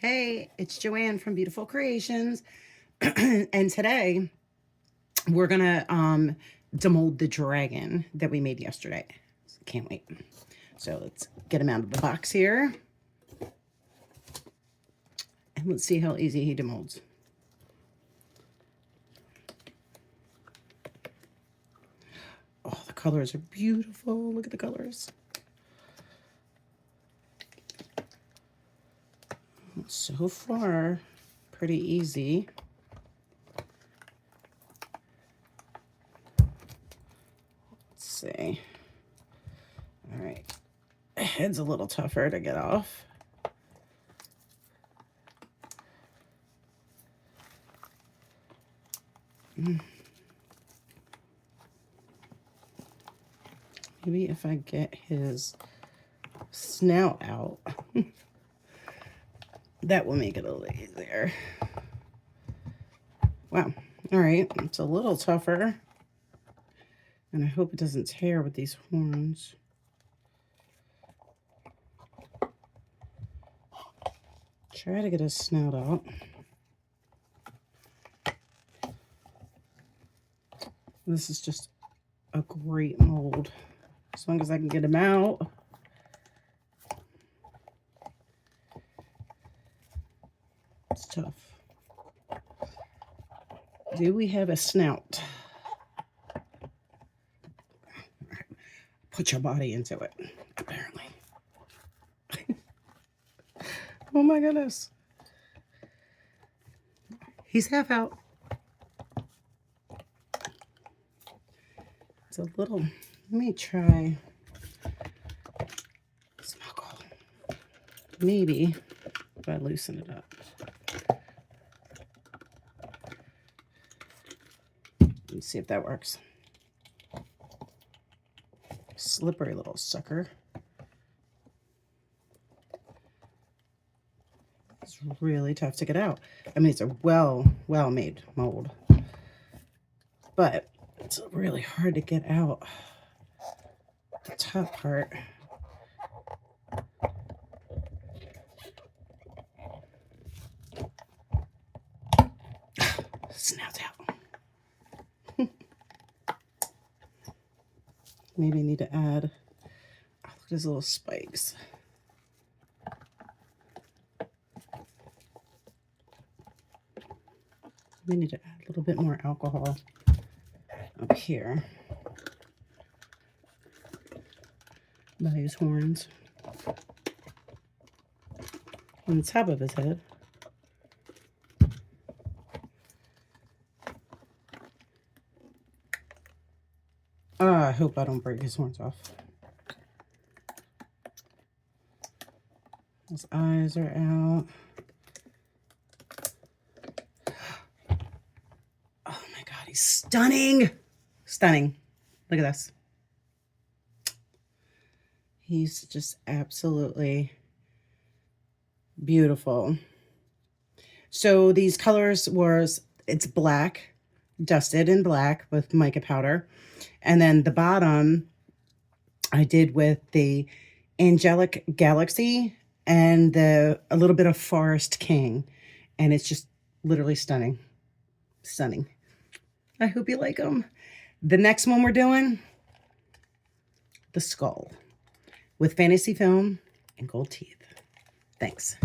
Hey, it's Joanne from Beautiful Creations. And today we're gonna demold the dragon that we made yesterday. Can't wait. So let's get him out of the box here. And let's see how easy he demolds. Oh, the colors are beautiful. Look at the colors. So far, pretty easy. Let's see. All right. Head's a little tougher to get off. Maybe if I get his snout out, that will make it a little easier. Wow. All right. It's a little tougher. And I hope it doesn't tear with these horns. Try to get his snout out. This is just a great mold. As long as I can get him out. It's tough. Do we have a snout? Put your body into it, apparently. Oh my goodness. He's half out. It's a little, let me try smuggle. Maybe if I loosen it up. Let's see if that works. Slippery little sucker. It's really tough to get out. I mean, it's a well-made mold, but it's really hard to get out the top part. Snout's out. Maybe I need to add, oh, look at his little spikes. We need to add a little bit more alcohol up here by his horns on the top of his head. I hope I don't break his horns off. His eyes are out. Oh my God, he's stunning. Stunning. Look at this. He's just absolutely beautiful. So these colors it's black, dusted in black with mica powder. And then the bottom I did with the Angelic Galaxy and a little bit of Forest King. And it's just literally stunning. Stunning. I hope you like them. The next one we're doing, the skull with fantasy foam and gold teeth. Thanks.